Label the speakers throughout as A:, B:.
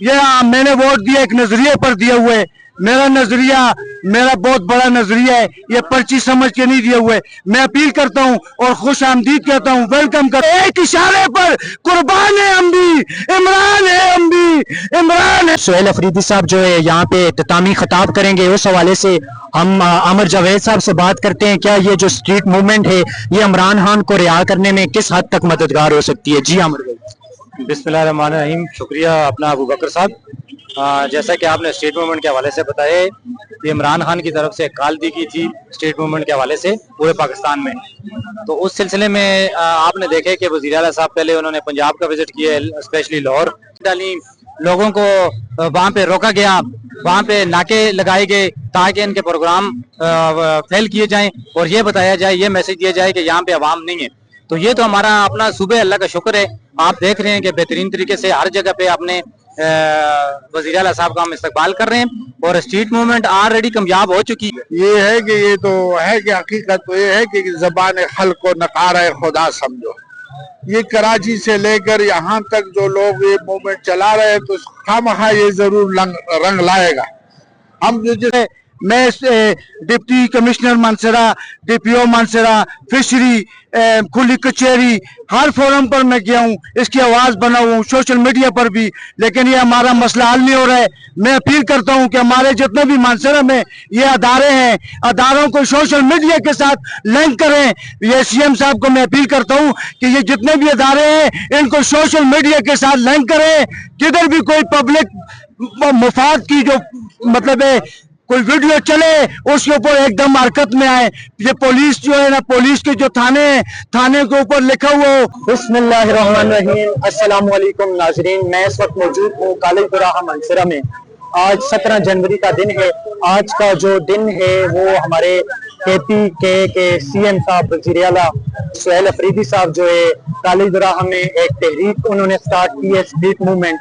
A: ये मैंने वोट दिया एक नजरिए पर दिए हुए, मेरा नजरिया मेरा बहुत बड़ा नजरिया है, ये पर्ची समझ के नहीं दिए हुए। मैं अपील करता हूँ और खुश आमदीद कहता हूँ, वेलकम कर। एक इशारे पर कुर्बान है हम भी, इमरान है हम भी, इमरान है।
B: सुहेल अफरीदी साहब जो है यहाँ पे इख्तितामी खिताब करेंगे, उस हवाले से हम आमिर जावेद साहब से बात करते हैं। क्या ये जो स्ट्रीट मूवमेंट है ये इमरान खान को रिहा करने में किस हद तक मददगार हो सकती है? जी आमिर भाई।
C: बिस्मिल्लाहिर्रहमानिर्रहीम। शुक्रिया अपना अबू बकर साहब। जैसा कि आपने स्टेट मूवमेंट के हवाले से बताया, ये इमरान खान की तरफ से कॉल दी गई थी स्टेट मूवमेंट के हवाले से पूरे पाकिस्तान में। तो उस सिलसिले में आपने देखे कि वज़ीर आला साहब पहले उन्होंने पंजाब का विजिट किया, स्पेशली लाहौर डाली, लोगों को वहाँ पे रोका गया, वहाँ पे नाके लगाए गए ताकि इनके प्रोग्राम फेल किए जाएं और ये बताया जाए, ये मैसेज दिया जाए कि यहाँ पे अवाम नहीं है। तो ये तो हमारा अपना सुबह अल्लाह का शुक्र है, आप देख रहे हैं कि बेहतरीन तरीके से हर जगह पे अपने वज़ीर आला साहब का हम इस्तकबाल कर रहे हैं और स्ट्रीट मूवमेंट ऑलरेडी कामयाब हो चुकी है।
D: ये है कि ये तो है कि हकीकत तो ये है कि जबान खल को नकार खुदा समझो। ये कराची से लेकर यहाँ तक जो लोग ये मूवमेंट चला रहे हैं तो खामखा ये जरूर रंग लाएगा। हम जो
A: मैं डिप्टी कमिश्नर मानसरा, डीपीओ मानसरा, फिशरी, खुली कचहरी, हर फोरम पर मैं गया हूँ, इसकी आवाज बना हुआ हूँ, सोशल मीडिया पर भी, लेकिन ये हमारा मसला हल नहीं हो रहा है। मैं अपील करता हूँ कि हमारे जितने भी मानसरा में ये अदारे हैं, अदारों को सोशल मीडिया के साथ लिंक करें। ये सीएम साहब को मैं अपील करता हूँ कि ये जितने भी अदारे हैं इनको सोशल मीडिया के साथ लिंक करें। किधर भी कोई पब्लिक मुफाद की जो मतलब है कोई वीडियो चले उसके ऊपर एकदम हरकत में आए। ये पुलिस जो है ना, पुलिस के जो थाने हैं, थाने के ऊपर लिखा हुआ हो।
B: बिस्मिल्लाहिर्रहमानिर्रहीम। अस्सलाम वालेकुम नाजरीन, मैं इस वक्त मौजूद हूँ कॉलेज दोराहा मानसरा में। आज 17 जनवरी का दिन है। आज का जो दिन है वो हमारे KPK के CM साहब वज़ीर आला सुहेल अफरीदी साहब जो है कॉलेज दोराहा में एक तहरीक उन्होंने स्टार्ट की है, स्ट्रीट मूवमेंट,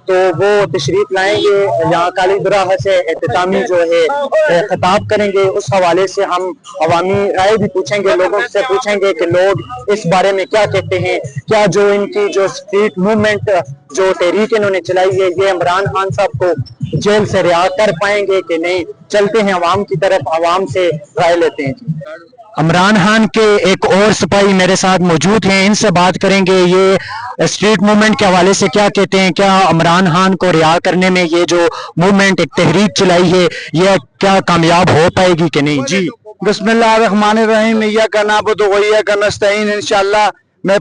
B: तो वो तशरीफ लाएंगे यहाँ कॉलेज दोराहा से, एहतितामी जो है खिताब करेंगे। उस हवाले से हम अवामी राय भी पूछेंगे, लोगों से पूछेंगे कि लोग इस बारे में क्या कहते हैं। क्या जो इनकी जो स्ट्रीट मूवमेंट जो तहरीक इन्होंने चलाई है ये इमरान खान साहब को जेल से रिहा कर पाएंगे कि नहीं? चलते हैं अवाम की तरफ, अवाम से राय लेते हैं। इमरान खान के एक और सिपाही मेरे साथ मौजूद हैं, इनसे बात करेंगे ये स्ट्रीट मूवमेंट के हवाले से क्या कहते हैं। क्या इमरान खान को रिहा करने में ये जो मूवमेंट एक तहरीक चलाई है ये क्या कामयाब हो पाएगी कि नहीं? जी
A: बिस्मिल्लाहिर्रहमानिर्रहीम। इय्याका नअबुदु व इय्याका नस्तईन। इंशाअल्लाह मैं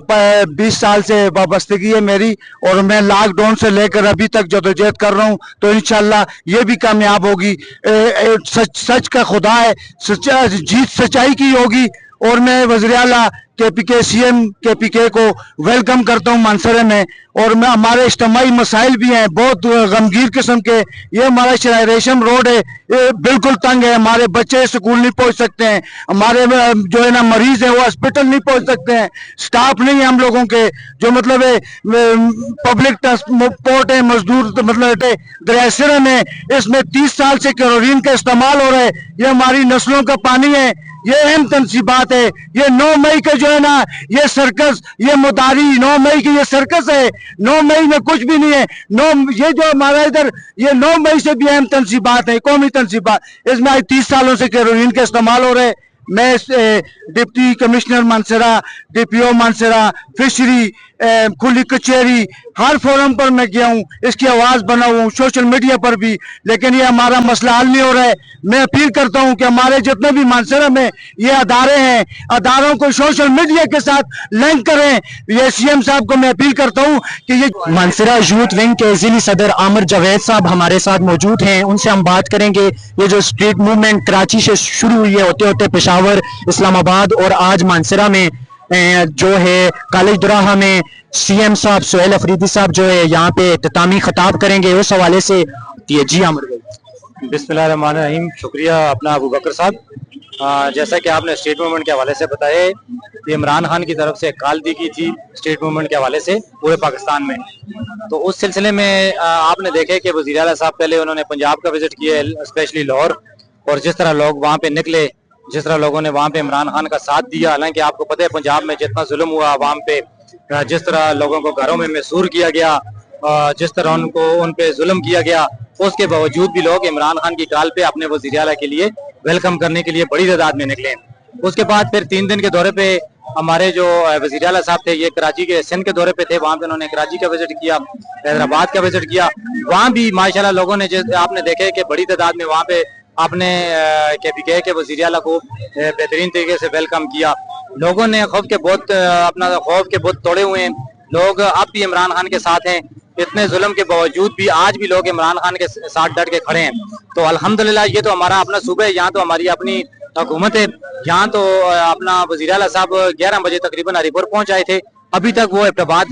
A: 20 साल से वाबस्तगी है मेरी और मैं लॉकडाउन से लेकर अभी तक जदोजहद कर रहा हूँ, तो इंशाअल्लाह ये भी कामयाब होगी। सच का खुदा है, जीत सच्चाई की होगी। और मैं वज़ीर आला KPK CM KPK को वेलकम करता हूँ मानसरे में। और मैं हमारे इज्तिमाई मसाइल भी हैं बहुत गमगीर किस्म के। ये हमारा शराय रेशम रोड है, ये बिल्कुल तंग है, हमारे बच्चे स्कूल नहीं पहुँच सकते हैं, हमारे जो है ना मरीज है वो हॉस्पिटल नहीं पहुँच सकते हैं, स्टाफ नहीं है हम लोगों के, जो मतलब है पब्लिक ट्रांसपोर्ट है, मजदूर मतलब दरिया सिरन है, इसमें 30 साल से कैरोरीन का इस्तेमाल हो रहा है। ये हमारी नस्लों का पानी है, ये अहम तनसीबात है। ये 9 मई का जो है ना ये सर्कस, ये मुदारी 9 मई की ये सर्कस है, 9 मई में कुछ भी नहीं है। ये जो हमारा इधर ये 9 मई से भी अहम तनसीबात है, कौमी तनसीबात, इसमें आज 30 सालों से कैरोरीन का इस्तेमाल हो रहा है। मैं डिप्टी कमिश्नर मानसरा, डीपीओ मानसरा, फिशरी, खुली कचहरी, हर फोरम पर मैं गया हूँ, इसकी आवाज बना हुआ हूँ, सोशल मीडिया पर भी, लेकिन ये हमारा मसला हल नहीं हो रहा है। मैं अपील करता हूँ कि हमारे जितने भी मानसरा में ये अदारे हैं, अदारों को सोशल मीडिया के साथ लिंक करें। ये CM साहब को मैं अपील करता हूँ कि ये
B: मानसरा यूथ विंग के जिली सदर आमिर जावेद साहब हमारे साथ मौजूद हैं, उनसे हम बात करेंगे। ये जो स्ट्रीट मूवमेंट कराची से शुरू हुई है, होते होते पेशावर, इस्लामाबाद और आज मानसरा में जो है कॉलेज दोराहा में CM साहब सुहेल अफरीदी साहब जो है यहाँ पे इख्तितामी खिताब करेंगे, उस हवाले से जी आमिर भाई।
C: बिस्मिल्लाहिर्रहमानिर्रहीम। शुक्रिया अपना अबू बकर साहब। जैसा कि आपने स्टेट मूवमेंट के हवाले से बताया, ये इमरान खान की तरफ से कॉल दी गई थी स्टेट मूवमेंट के हवाले से पूरे पाकिस्तान में। तो उस सिलसिले में आपने देखे कि वज़ीर आला साहब पहले उन्होंने पंजाब का विजिट किया, स्पेशली लाहौर, और जिस तरह लोग वहाँ पे निकले, जिस तरह लोगों ने वहाँ पे इमरान खान का साथ दिया। हालांकि आपको पता है पंजाब में जितना जुल्म हुआ आवाम पे, जिस तरह लोगों को घरों में महसूर किया गया, जिस तरह उनको उन पे जुल्म किया गया, उसके बावजूद भी लोग इमरान खान की काल पे अपने वज़ीर आला के लिए वेलकम करने के लिए बड़ी तादाद में निकले। उसके बाद फिर 3 दिन के दौरे पे हमारे जो वज़ीर आला साहब थे, ये कराची के सिंध के दौरे पे थे, वहाँ पे उन्होंने कराची का विजिट किया, हैदराबाद का विजिट किया। वहाँ भी माशाल्लाह लोगों ने, जैसे आपने देखे कि बड़ी तादाद में वहाँ पे आपने KPK के वज़ीर आला को बेहतरीन तरीके से वेलकम किया। लोगों ने खौफ के बहुत अपना खौफ के बहुत तोड़े हुए हैं। लोग अब भी इमरान खान के साथ हैं, इतने जुल्म के बावजूद भी आज भी लोग इमरान खान के साथ डट के खड़े हैं। तो अल्हम्दुलिल्लाह ये तो हमारा अपना सूबा है, यहाँ तो हमारी अपनी हुकूमत है। यहाँ तो अपना वज़ीर आला साहब 11 बजे तकरीबन हरीपुर पहुंच आए थे, अभी तक वो इब्टाबाद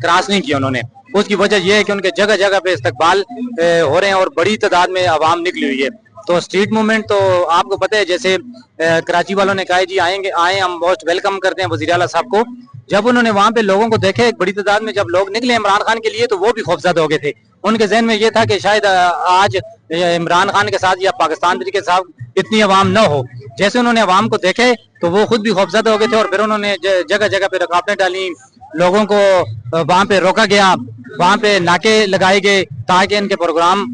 C: क्रॉस नहीं किया उन्होंने। उसकी वजह यह है कि उनके जगह जगह पे इस्तकबाल हो रहे हैं और बड़ी तादाद में आवाम निकली हुई है। तो स्ट्रीट मूवमेंट तो आपको पता है, जैसे कराची वालों ने कहा जी आए हम मोस्ट वेलकम करते हैं वज़ीर आला साहब को। जब उन्होंने वहां पे लोगों को देखे, एक बड़ी तादाद में जब लोग निकले इमरान खान के लिए, तो वो भी खौफजदा हो गए थे। उनके जहन में ये था कि शायद आज इमरान खान के साथ या पाकिस्तान के साथ इतनी आवाम न हो। जैसे उन्होंने आवाम को देखे तो वो खुद भी खौफजदा हो गए थे और फिर उन्होंने जगह जगह पे रुकावटें डाली, लोगों को वहां पे रोका गया, वहां पे नाके लगाए गए ताकि इनके प्रोग्राम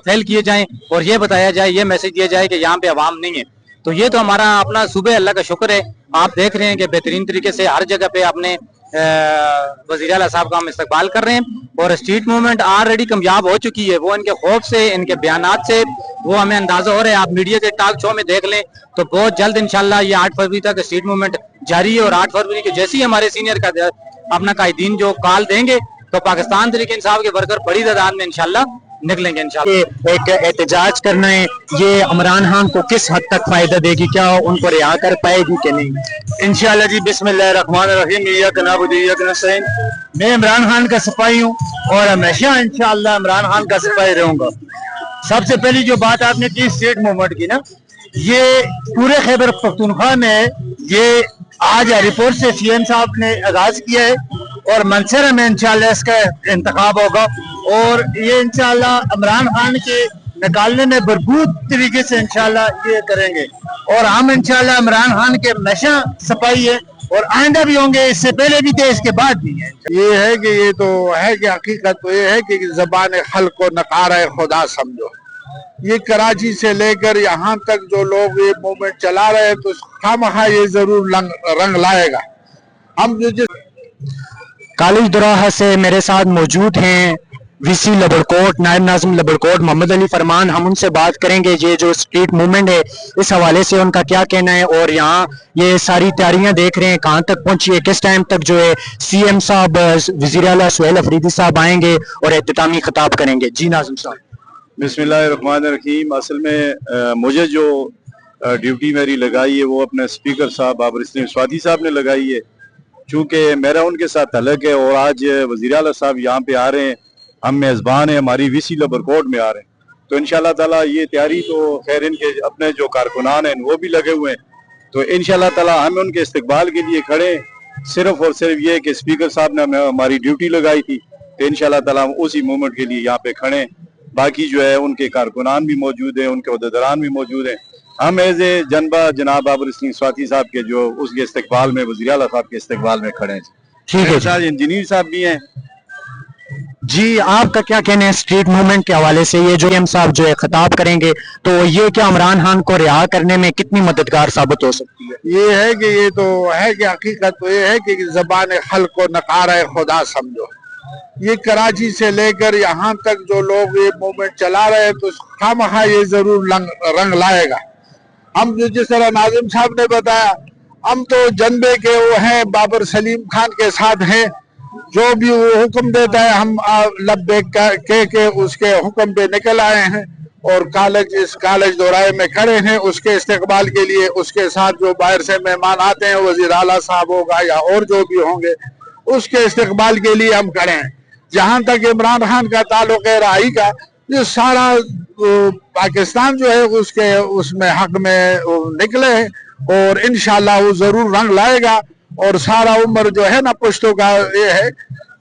C: फेल किए जाएं और ये बताया जाए, ये मैसेज दिया जाए कि यहाँ पे आवाम नहीं है। तो ये तो हमारा अपना सूबे, अल्लाह का शुक्र है, आप देख रहे हैं कि बेहतरीन तरीके से हर जगह पे अपने वज़ीर आला साहब का हम इस्तकबाल कर रहे हैं और स्ट्रीट मूवमेंट ऑलरेडी कामयाब हो चुकी है। वो इनके खौफ से, इनके बयानात से वो हमें अंदाजा हो रहा है। आप मीडिया के टॉक शो में देख लें तो बहुत जल्द इंशाल्लाह ये 8 फरवरी तक स्ट्रीट मूवमेंट जारी है और 8 फरवरी के जैसे ही हमारे सीनियर का अपना कायदीन जो कॉल देंगे तो पाकिस्तान तहरीक इंसाफ के वर्कर बड़ी तादाद में इंशाल्लाह निकलेंगे। इंशाल्लाह
B: एक एहतजाज करना है, ये इमरान खान को किस हद तक फायदा देगी, क्या उनको रिहा कर पाएगी कि नहीं?
A: इंशाल्लाह जी, बिस्मिल्लाहिर्रहमानिर्रहीम, इय्याका नअबुदु व इय्याका नस्तईन। मैं इमरान खान का सिपाही हूँ और हमेशा इंशाल्लाह इमरान खान का सिपाही रहूंगा। सबसे पहली जो बात आपने की स्टेट मूवमेंट की ना, ये पूरे खैबर पख्तूनख्वा में ये आज रिपोर्ट से CM साहब ने आगाज किया है और मंसूरा में इंशाल्लाह इसका इंतखाब होगा और ये इंशाल्लाह इमरान खान के निकालने में भरपूर तरीके से इंशाल्लाह ये करेंगे और हम इंशाल्लाह इमरान खान के हमेशा सिपाही है और आइंदा भी होंगे, इससे पहले भी थे, इसके बाद भी है।
D: ये है कि ये तो है कि हकीकत तो ये है कि ज़बान खल्क को नकारा खुदा समझो। ये कराची से लेकर यहाँ तक जो लोग ये मूवमेंट चला रहे हैं तो खामखा ये जरूर रंग लाएगा। हम जो
B: कॉलेज दोराहा से मेरे साथ मौजूद हैं VC लबड़कोट, नायब नाज़िम लबड़कोट मोहम्मद अली फरमान। हम उनसे बात करेंगे ये जो स्ट्रीट मूवमेंट है इस हवाले से उनका क्या कहना है और यहाँ ये सारी तैयारियां देख रहे हैं कहाँ तक पहुंची है, किस टाइम तक जो है CM साहब, वज़ीर आला सुहेल अफरीदी साहब आएंगे और इख्तितामी खिताब करेंगे। जी नाज़िम साहब।
E: बिस्मिल्लाहिर्रहमानिर्रहीम। असल में मुझे जो ड्यूटी मेरी लगाई है वो अपने स्पीकर साहब बाबर इस्लाम स्वाति साहब ने लगाई है। चूँकि मेरा उनके साथ तल्लुक़ है और आज वज़ीर आला साहब यहाँ पे आ रहे हैं, हम मेज़बान हैं, हमारी VC लबड़कोट में आ रहे हैं, तो इंशाल्लाह ताला ये तैयारी तो खैर इनके अपने जो कारकुनान हैं वो भी लगे हुए हैं, तो इंशाल्लाह ताला हम उनके इस्तकबाल के लिए खड़े हैं। सिर्फ और सिर्फ ये कि स्पीकर साहब ने हमारी ड्यूटी लगाई थी तो इंशाल्लाह ताला हम उसी मूवमेंट के लिए यहाँ पे खड़े हैं। बाकी जो है उनके कारकुनान भी मौजूद हैं, उनके अहदेदारान भी मौजूद हैं। हम एज ए जनबा जनाब बाबर इस्लाम स्वाति साहब के जो उसके इस्तकबाल में, वज़ीर आला साहब के इस्तकबाल में खड़े हैं।
B: ठीक है,
E: साथ इंजीनियर साहब भी हैं।
B: जी आपका क्या कहना है स्ट्रीट मूवमेंट के हवाले से? ये जो CM साहब जो है खिताब करेंगे तो ये क्या इमरान खान को रिहा करने में कितनी मददगार साबित हो सकती है?
D: ये है कि ये तो है कि हकीकत तो ये है कि ज़बान खल्क को नकारा खुदा समझो। ये कराची से लेकर यहाँ तक जो लोग ये मूवमेंट चला रहे हैं तो खामखा ये जरूर रंग लाएगा। हम जो जिस तरह नाज़िम साहब ने बताया, हम तो जनबे के वो हैं, बाबर सलीम खान के साथ हैं, जो भी वो हुक्म देता है हम लब्बैक के उसके हुक्म पे निकल आए हैं और इस कॉलेज दोराहे में खड़े हैं उसके इस्तकबाल के लिए। उसके साथ जो बाहर से मेहमान आते हैं, वज़ीर आला साहब होगा या और जो भी होंगे, उसके इस्तकबाल के लिए हम खड़े हैं। जहाँ तक इमरान खान का ताल्लुक है रहाई का, जो सारा पाकिस्तान जो है उसके उसमें हक में निकले हैं और इंशाल्लाह वो जरूर रंग लाएगा। और सारा उम्र जो है ना पुश्तों का ये है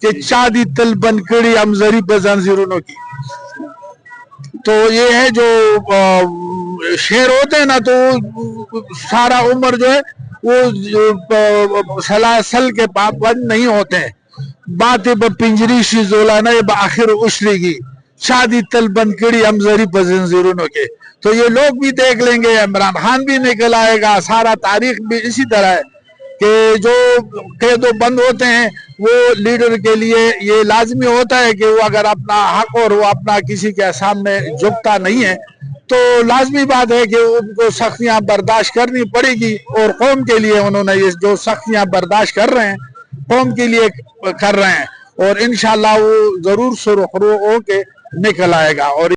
D: कि चादी तल बनकड़ी अमजरी बजंजीरों की, तो ये है जो शेर होते हैं ना, तो सारा उम्र जो है वो सलासल के पाबंद नहीं होते हैं। बातें पिंजरी शी जोलाना आखिर उशरेगी शादी तल बंद कड़ी हम जरी पजंजीरों के। तो ये लोग भी देख लेंगे, इमरान खान भी निकल आएगा, सारा तारीख भी इसी तरह है कि जो कैदो बंद होते हैं वो लीडर के लिए ये लाजमी होता है कि वो अगर अपना हक और वो अपना किसी के सामने झुकता नहीं है तो लाजमी बात है कि उनको सख्तियां बर्दाश्त करनी पड़ेगी। और कौम के लिए उन्होंने ये जो सख्तियां बर्दाश्त कर रहे हैं कौम के लिए कर रहे हैं और इंशाल्लाह वो जरूर सुरखरू होके निकल आएगा। और